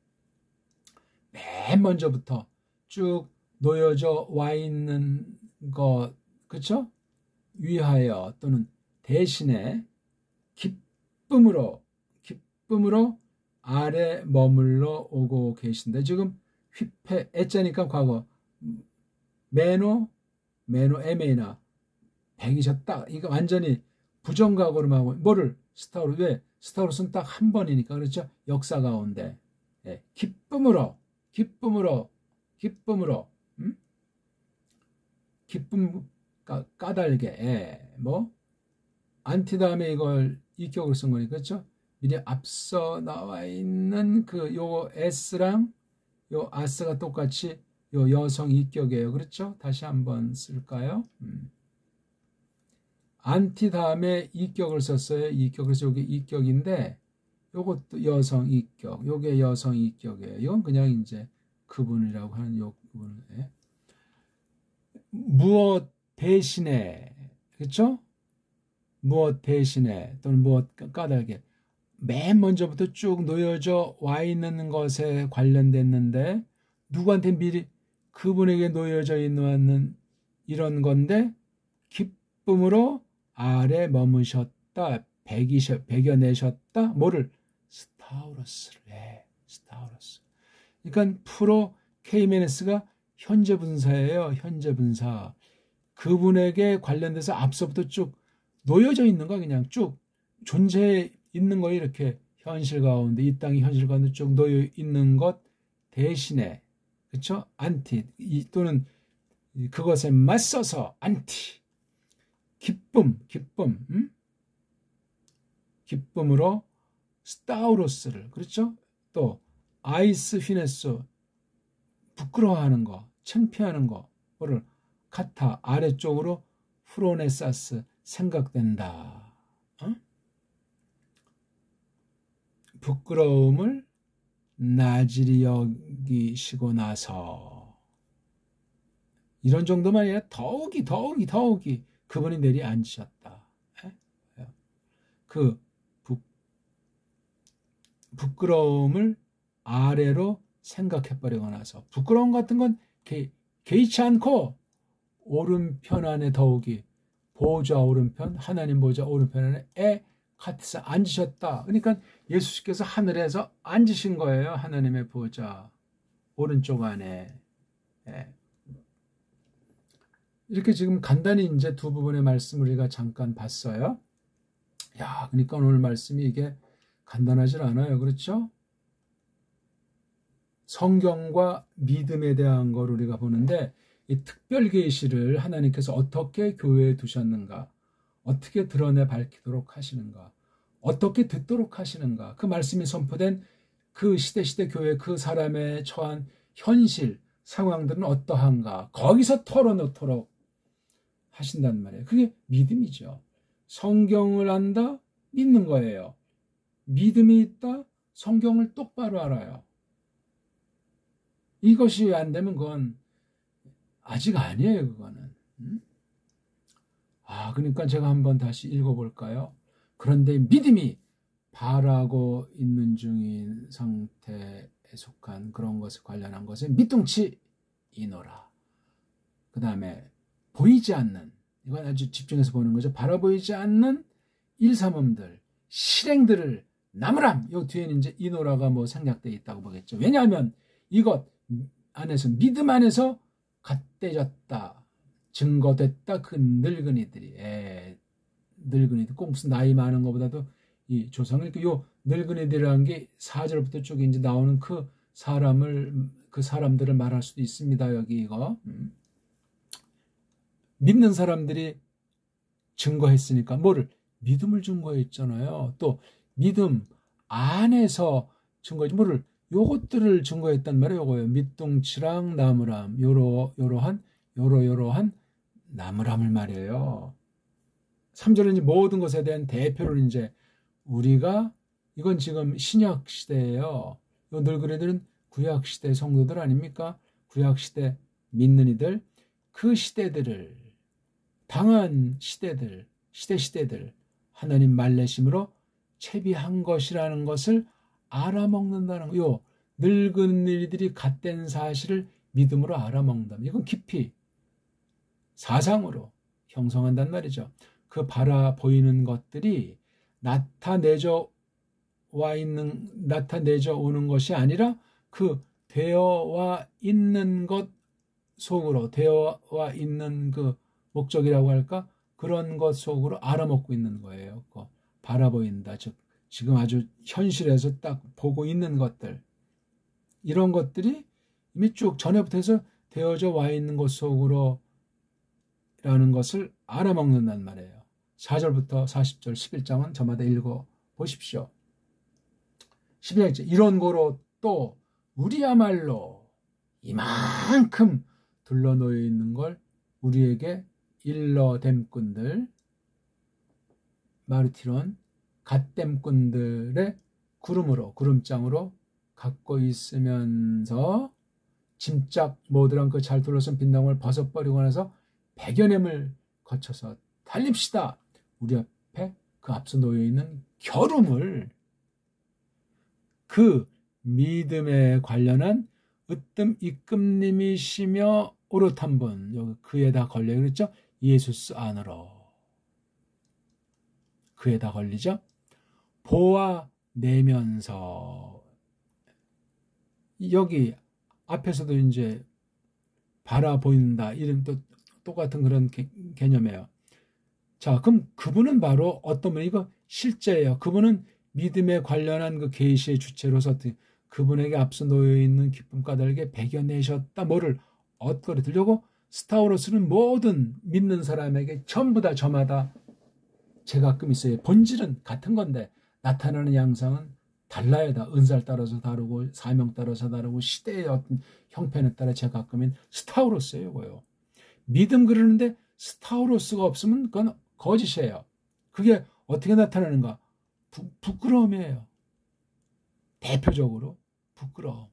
맨 먼저부터 쭉 놓여져 와 있는 것 그쵸? 위하여 또는 대신에 기쁨으로 아래 머물러 오고 계신데 지금 휘폐 애자니까 과거 에메이나 백이셨다. 이거 완전히 부정각오로 하고 뭐를 스타우로 왜 스타우로스는 딱 한 번이니까 그렇죠? 역사 가운데 예, 기쁨으로 기쁨 까닭에 예, 뭐 안티 다음에 이걸 이격으로 쓴 거니까 그렇죠? 미리 앞서 나와 있는 그 요 S랑 요 아스가 똑같이 요 여성 이격이에요. 그렇죠? 다시 한번 쓸까요? 안티 다음에 이격을 썼어요. 이격. 그래서 여기 이격인데 요것도 여성 이격. 요게 여성 이격이에요. 이건 그냥 이제 그분이라고 하는 요 그분을. 예. 무엇 대신에 그렇죠? 무엇 대신에 또는 무엇 까닭에 맨 먼저부터 쭉 놓여져 와 있는 것에 관련됐는데 누구한테 미리 그분에게 놓여져 있는 이런 건데 기쁨으로 아래 머무셨다 배겨내셨다 뭐를 스타우로스를 해 스타우로스 그러니까 프로 케이메네스가 현재 분사예요. 현재 분사 그분에게 관련돼서 앞서부터 쭉 놓여져 있는 거 그냥 쭉 존재해 있는 거 이렇게 현실 가운데 이 땅의 현실 가운데 쭉 놓여 있는 것 대신에 그렇죠? 안티 또는 그것에 맞서서 안티 기쁨으로 스타우로스를 그렇죠? 또 아이스 휘네스 부끄러워하는 거 창피하는 거를 카타 아래쪽으로 프로네사스 생각된다. 어? 부끄러움을 나질이 여기시고 나서 이런 정도만 아니라 더욱이 그분이 내려앉으셨다. 그 부끄러움을 아래로 생각해버리고 나서 부끄러움 같은 건 개의치 않고 오른편 안에 더욱이 보좌 오른편 하나님 보좌 오른편 안에 같이서 앉으셨다. 그러니까 예수께서 하늘에서 앉으신 거예요. 하나님의 보좌 오른쪽 안에. 예. 이렇게 지금 간단히 이제 두 부분의 말씀을 우리가 잠깐 봤어요. 야, 그러니까 오늘 말씀이 이게 간단하질 않아요. 그렇죠? 성경과 믿음에 대한 걸 우리가 보는데 이 특별 계시를 하나님께서 어떻게 교회에 두셨는가, 어떻게 드러내 밝히도록 하시는가, 어떻게 듣도록 하시는가, 그 말씀이 선포된 그 시대 교회 그 사람의 처한 현실 상황들은 어떠한가, 거기서 털어놓도록 하신단 말이에요. 그게 믿음이죠. 성경을 안다? 믿는 거예요. 믿음이 있다? 성경을 똑바로 알아요. 이것이 안 되면 그건 아직 아니에요. 그거는. 그러니까 제가 한번 다시 읽어볼까요? 그런데 믿음이 바라고 있는 중인 상태에 속한 그런 것에 관련한 것은 밑둥치이노라. 그 다음에 보이지 않는, 이건 아주 집중해서 보는 거죠. 바라보이지 않는 일삼음들, 실행들을 나무람. 요 뒤에는 이제 이노라가 뭐 생략되어 있다고 보겠죠. 왜냐하면 이것 안에서, 믿음 안에서 갓대졌다, 증거됐다. 그 늙은이들이, 늙은이들, 꼭 무슨 나이 많은 것보다도 이 조상을, 요 늙은이들이라는 게 4절부터 쭉 이제 나오는 그 사람들을 말할 수도 있습니다. 여기 이거. 믿는 사람들이 증거했으니까 뭐를? 믿음을 증거했잖아요. 또 믿음 안에서 증거했지 뭐를? 요것들을 증거했단 말이에요. 요거예요. 밑둥치랑 나무람, 요러한 나무람을 말이에요. 3절은 이제 모든 것에 대한 대표를 이제 우리가, 이건 지금 신약 시대예요. 요 늙은이들은 구약 시대 성도들 아닙니까? 구약 시대 믿는 이들, 그 시대들을, 당한 시대들, 시대들 하나님 말레심으로 채비한 것이라는 것을 알아먹는다는 거예요. 요 늙은이들이 갓된 사실을 믿음으로 알아먹는다. 이건 깊이 사상으로 형성한단 말이죠. 그 바라 보이는 것들이 나타내져 오는 것이 아니라 그 되어와 있는 것 속으로, 되어와 있는 그 목적이라고 할까? 그런 것 속으로 알아먹고 있는 거예요. 바라보인다. 즉, 지금 아주 현실에서 딱 보고 있는 것들. 이런 것들이 이미 쭉 전에부터 해서 되어져 와 있는 것 속으로 라는 것을 알아먹는단 말이에요. 4절부터 40절, 11장은 저마다 읽어 보십시오. 11장째, 이런 거로 또 우리야말로 이만큼 둘러놓여 있는 걸 우리에게 일러댐꾼들, 마르티론, 갓댐꾼들의 구름장으로 갖고 있으면서 짐짝 모드란 그 잘 둘러선 빛나무를 벗어버리고 나서 백여냄을 거쳐서 달립시다. 우리 앞에 그 앞서 놓여있는 겨룸을, 그 믿음에 관련한 으뜸 이끔님이시며 오롯한 분, 여기 그에다 걸려 그랬죠? 예수스 안으로 그에다 걸리죠? 보아내면서, 여기 앞에서도 이제 바라보인다, 이런 또 똑같은 그런 개념이에요. 자, 그럼 그분은 바로 어떤 분? 이거 실제예요. 그분은 믿음에 관련한 그 계시의 주체로서 그분에게 앞서 놓여 있는 기쁨 까닭에 배겨내셨다. 뭐를? 엇거리 들려고. 스타우로스는 모든 믿는 사람에게 전부 다 저마다 제가끔 있어요. 본질은 같은 건데 나타나는 양상은 달라야 다. 은사를 따라서 다르고 사명 따라서 다르고 시대의 어떤 형편에 따라 제가끔인 스타우로스예요. 이거요. 믿음 그러는데 스타우로스가 없으면 그건 거짓이에요. 그게 어떻게 나타나는가? 부끄러움이에요. 대표적으로 부끄러움.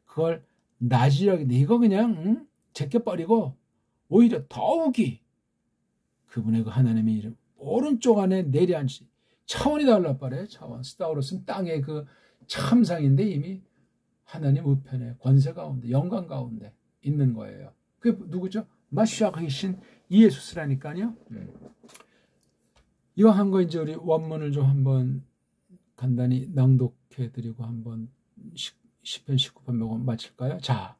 그걸 나지력인데 이거 그냥 제껴버리고 오히려 더욱이 그분의 그 하나님의 이름 오른쪽 안에 내려앉으시, 차원이 달라버려요. 차원. 스타우로스는 땅의 그 참상인데 이미 하나님 우편에 권세 가운데 영광 가운데 있는 거예요. 그게 누구죠? 마시아이신 예수스라니까요. 이거 한 거 이제 우리 원문을 좀 한번 간단히 낭독해 드리고 한번 10편 19편 먹으면 마칠까요? 자,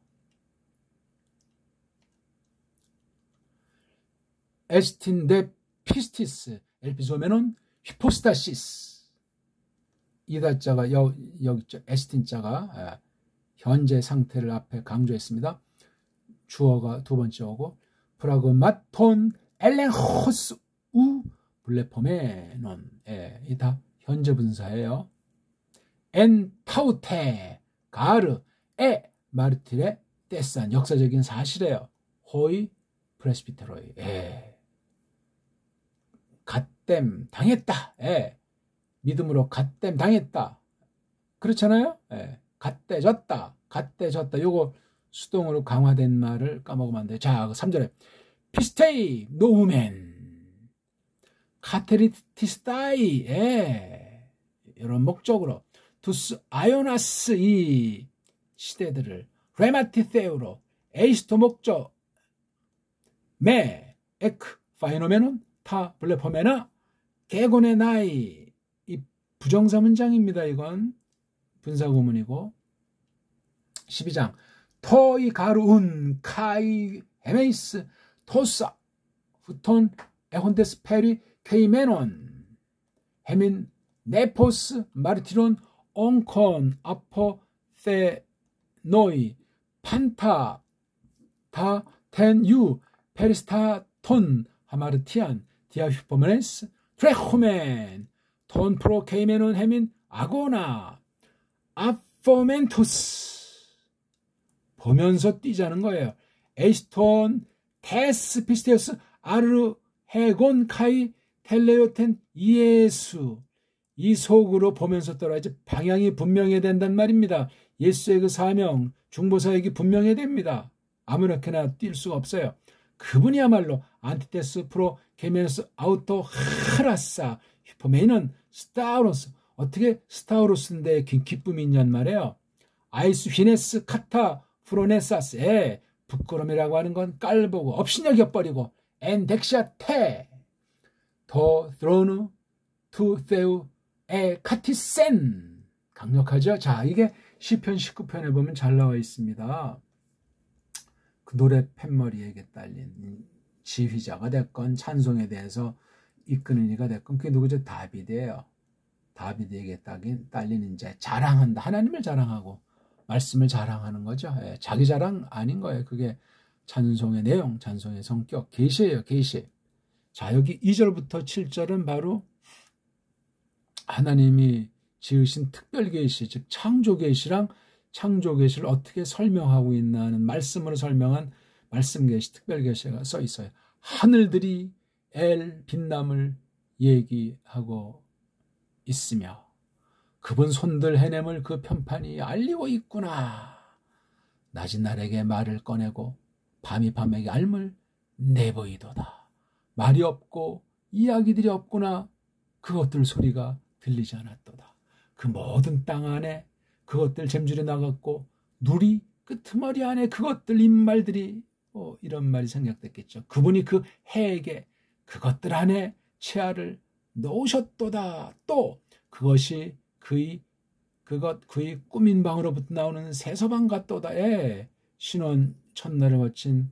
에스틴 데 피스티스 엘피소멘은 히포스타시스. 이다자가 여기 있죠. 에스틴자가 현재 상태를 앞에 강조했습니다. 주어가 두 번째 오고 프라그마톤 엘렌호스 우 블레포메논. 이 다 현재 분사예요. 엔 타우테 가르 에 마르티레 떼산. 역사적인 사실이에요. 호이 프레스비테로이. 갓댐 당했다. 믿음으로 갓댐 당했다. 그렇잖아요. 갓대졌다. 갓대졌다. 요거 수동으로 강화된 말을 까먹으면 안 돼요. 자, 3절에 피스테이 노우멘 카테리티스타이. 이런 목적으로 투스 아요나스. 이 시대들을 레마티세우로 에이스토 목적 메 에크 파이노메논 타 블레포메나 개곤의 나이. 이 부정사 문장입니다. 이건 분사구문이고 12장 토이 가루운 카이 헤메이스 토사 후톤 에혼데스 페리 케이메논 헤민 네포스 마르티론 옹콘 아포세 노이 판타 다 텐유 페리스타톤 하마르티안 디아휘포메네스 트레호멘 톤 프로 케이메논 헤민 아고나 아포멘토스. 보면서 뛰자는 거예요. 에이스톤 테스 피스테우스 아르 헤곤 카이 텔레오텐 이예수. 이 속으로 보면서 떠나야지 방향이 분명해야 된단 말입니다. 예수의 그 사명 중보사역이 분명해야 됩니다. 아무렇게나 뛸 수가 없어요. 그분이야말로 안티테스 프로 케메너스 아우토 하라사 히포메인은 스타우로스. 어떻게 스타우로스인데 기쁨이 있냔 말이에요. 아이스 휘네스 카타 프로네사스. 부끄러움이라고 하는 건 깔보고 업신여겨버리고 엔 덱시아 테 더 드로누 투 세우 에 카티센. 강력하죠. 자, 이게 시편 19편에 보면 잘 나와 있습니다. 그 노래 팻머리에게 딸린 지휘자가 됐건 찬송에 대해서 이끄는 이가 됐건 그게 누구죠? 다비드예요. 다비드에게 딸린 이제 자랑한다. 하나님을 자랑하고 말씀을 자랑하는 거죠. 자기 자랑 아닌 거예요. 그게 찬송의 내용, 찬송의 성격, 계시예요. 계시. 자, 여기 2절부터 7절은 바로 하나님이 지으신 특별 계시, 즉 창조 계시랑 창조 계시를 어떻게 설명하고 있나는 말씀으로 설명한 말씀 계시, 특별 계시가 써 있어요. 하늘들이 빛남을 얘기하고 있으며 그분 손들 해냄을 그 편판이 알리고 있구나. 낮이 날에게 말을 꺼내고 밤이 밤에게 알물 내보이도다. 말이 없고 이야기들이 없구나. 그것들 소리가 들리지 않았도다. 그 모든 땅 안에 그것들 잼줄에 나갔고 누리 끄트머리 안에 그것들 입말들이 이런 말이 생략됐겠죠. 그분이 그 해에게 그것들 안에 채아를 놓으셨도다. 또 그것이 그의 꾸민 방으로부터 나오는 세서방 같도다. 신혼 첫날을 거친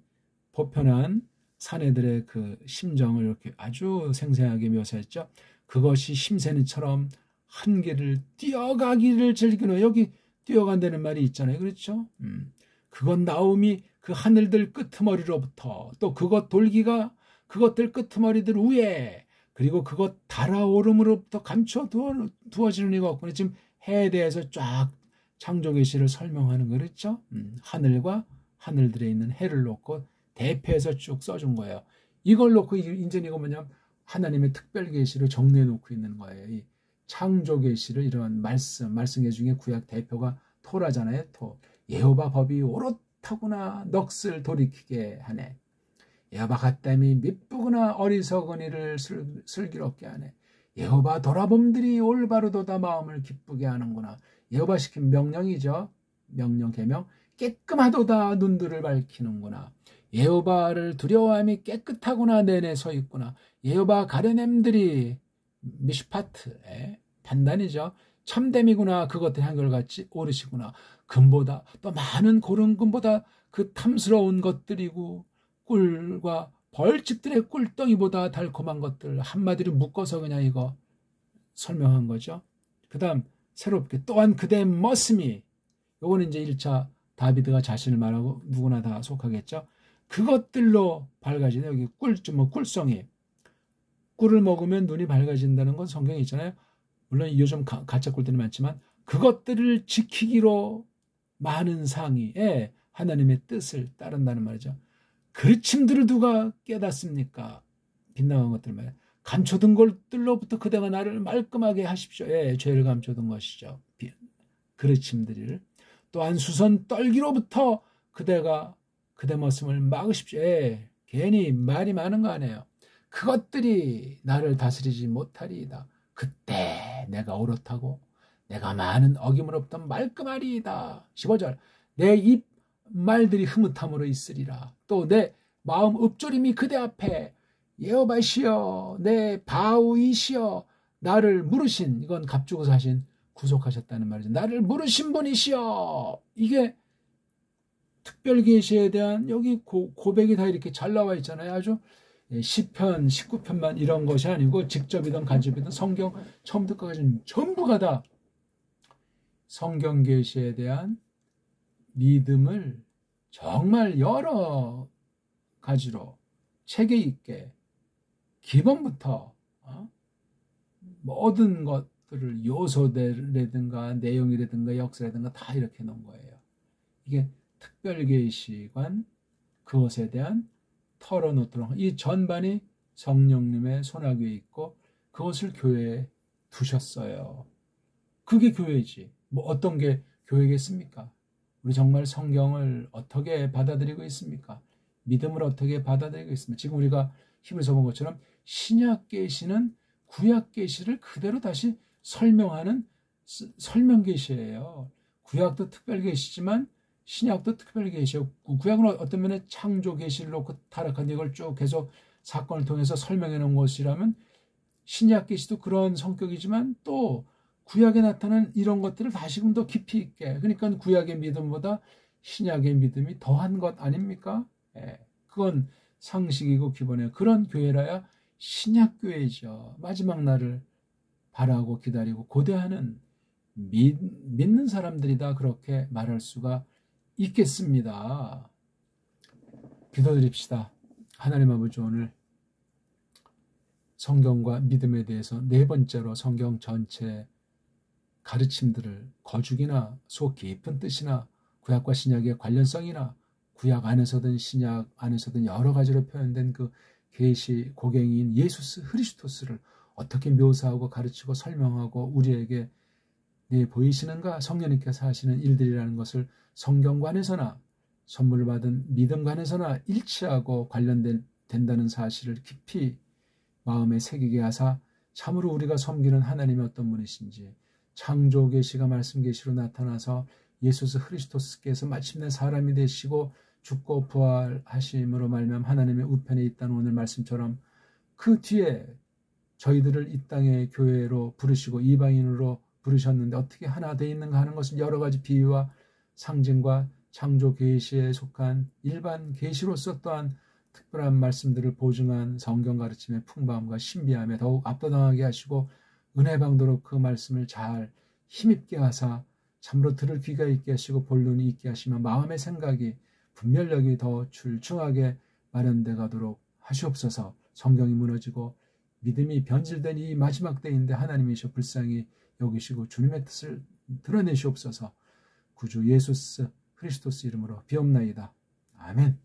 보편한 사내들의 그 심정을 이렇게 아주 생생하게 묘사했죠. 그것이 심새니처럼 한 길을 뛰어가기를 즐기는. 여기 뛰어간다는 말이 있잖아요. 그렇죠? 그건 나옴이 그 하늘들 끄트머리로부터 또 그것 돌기가 그것들 끄트머리들 위에 그리고 그것 달아오름으로부터 감춰 두어지는 이가 없구나. 지금 해에 대해서 쫙 창조 계시를 설명하는 거 그렇죠? 하늘과 하늘들에 있는 해를 놓고 대표해서 쭉 써준 거예요. 이걸 놓고 이제 이거 뭐냐면 하나님의 특별 계시를 정리해 놓고 있는 거예요. 이 창조 계시를 이런 말씀 계 중에 구약 대표가 토라잖아요. 토. 여호와 법이 옳다구나 넋을 돌이키게 하네. 여호와 갓담이 미쁘구나 어리석은 이를 슬기롭게 하네. 여호와 돌아봄들이 올바르도다 마음을 기쁘게 하는구나. 여호와 시킨 명령이죠. 명령 계명. 깨끗하도다 눈들을 밝히는구나. 여호와를 두려워함이 깨끗하구나 내내 서 있구나. 여호와 가려냄들이 미슈파트 판단이죠. 참됨이구나. 그것들 한결같이 오르시구나. 금보다 또 많은 고른 금보다 그 탐스러운 것들이고 꿀과 벌집들의 꿀덩이보다 달콤한 것들 한마디로 묶어서 그냥 이거 설명한 거죠. 그 다음 새롭게 또한 그대의 머슴이, 요거는 이제 1차 다비드가 자신을 말하고 누구나 다 속하겠죠. 그것들로 밝아지네. 여기 꿀성이. 꿀을 먹으면 눈이 밝아진다는 건 성경에 있잖아요. 물론 요즘 가짜 꿀들이 많지만 그것들을 지키기로 많은 상의에 하나님의 뜻을 따른다는 말이죠. 그르침들을 누가 깨닫습니까? 빗나간 것들 말이에요. 감춰둔 것들로부터 그대가 나를 말끔하게 하십시오. 예, 죄를 감춰둔 것이죠. 그르침들을. 또한 수선 떨기로부터 그대가 그대 머슴을 막으십시오. 예, 괜히 말이 많은 거 아니에요. 그것들이 나를 다스리지 못하리이다. 그때 내가 옳았다고 내가 많은 어김으로부터 말끔하리이다. 15절 내 입 말들이 흐뭇함으로 있으리라. 또 내 마음 읊조림이 그대 앞에 여호와시여 내 바위시여 나를 물으신, 이건 갑주고 사신 구속하셨다는 말이죠. 나를 물으신 분이시여. 이게 특별 계시에 대한 여기 고백이 다 이렇게 잘 나와 있잖아요. 아주 시편 19편만 이런 것이 아니고 직접이든 간접이든 성경 처음부터 끝까지 전부가 다 성경 계시에 대한 믿음을 정말 여러 가지로 체계 있게 기본부터 모든 것들을 요소들이라든가 내용이라든가 역사라든가 다 이렇게 놓은 거예요. 이게 특별계시관, 그것에 대한 털어놓도록, 이 전반이 성령님의 손아귀에 있고 그것을 교회에 두셨어요. 그게 교회지. 뭐 어떤 게 교회겠습니까? 우리 정말 성경을 어떻게 받아들이고 있습니까? 믿음을 어떻게 받아들이고 있습니까? 지금 우리가 히브리서 본 것처럼 신약 계시는 구약 계시를 그대로 다시 설명하는 설명 계시예요. 구약도 특별 계시지만 신약도 특별 계시고, 구약은 어떤 면에 창조 계시를 놓고 타락한 이걸 쭉 계속 사건을 통해서 설명해 놓은 것이라면 신약 계시도 그런 성격이지만 또 구약에 나타난 이런 것들을 다시금 더 깊이 있게, 그러니까 구약의 믿음보다 신약의 믿음이 더한 것 아닙니까? 예, 그건 상식이고 기본이에요. 그런 교회라야 신약교회죠. 마지막 날을 바라고 기다리고 고대하는 믿는 사람들이다, 그렇게 말할 수가 있겠습니다. 기도드립시다. 하나님 아버지, 오늘 성경과 믿음에 대해서 네 번째로 성경 전체 가르침들을 거죽이나 속 깊은 뜻이나 구약과 신약의 관련성이나 구약 안에서든 신약 안에서든 여러 가지로 표현된 그 계시 고갱이인 예수 그리스도스를 어떻게 묘사하고 가르치고 설명하고 우리에게 보이시는가, 성령님께서 하시는 일들이라는 것을 성경관에서나 선물을 받은 믿음관에서나 일치하고 관련된다는 사실을 깊이 마음에 새기게 하사 참으로 우리가 섬기는 하나님이 어떤 분이신지, 창조 계시가 말씀 계시로 나타나서 예수 그리스도께서 마침내 사람이 되시고 죽고 부활하심으로 말미암아 하나님의 우편에 있다는 오늘 말씀처럼 그 뒤에 저희들을 이 땅의 교회로 부르시고 이방인으로 부르셨는데 어떻게 하나 돼 있는가 하는 것을 여러 가지 비유와 상징과 창조 계시에 속한 일반 계시로서 또한 특별한 말씀들을 보증한 성경 가르침의 풍부함과 신비함에 더욱 압도당하게 하시고 은혜 방도록 그 말씀을 잘 힘있게 하사 참으로 들을 귀가 있게 하시고 볼 눈이 있게 하시며 마음의 생각이 분별력이 더 출중하게 마련돼 가도록 하시옵소서. 성경이 무너지고 믿음이 변질된 이 마지막 때인데 하나님이셔 불쌍히 여기시고 주님의 뜻을 드러내시옵소서. 구주 예수 그리스도스 이름으로 비옵나이다. 아멘.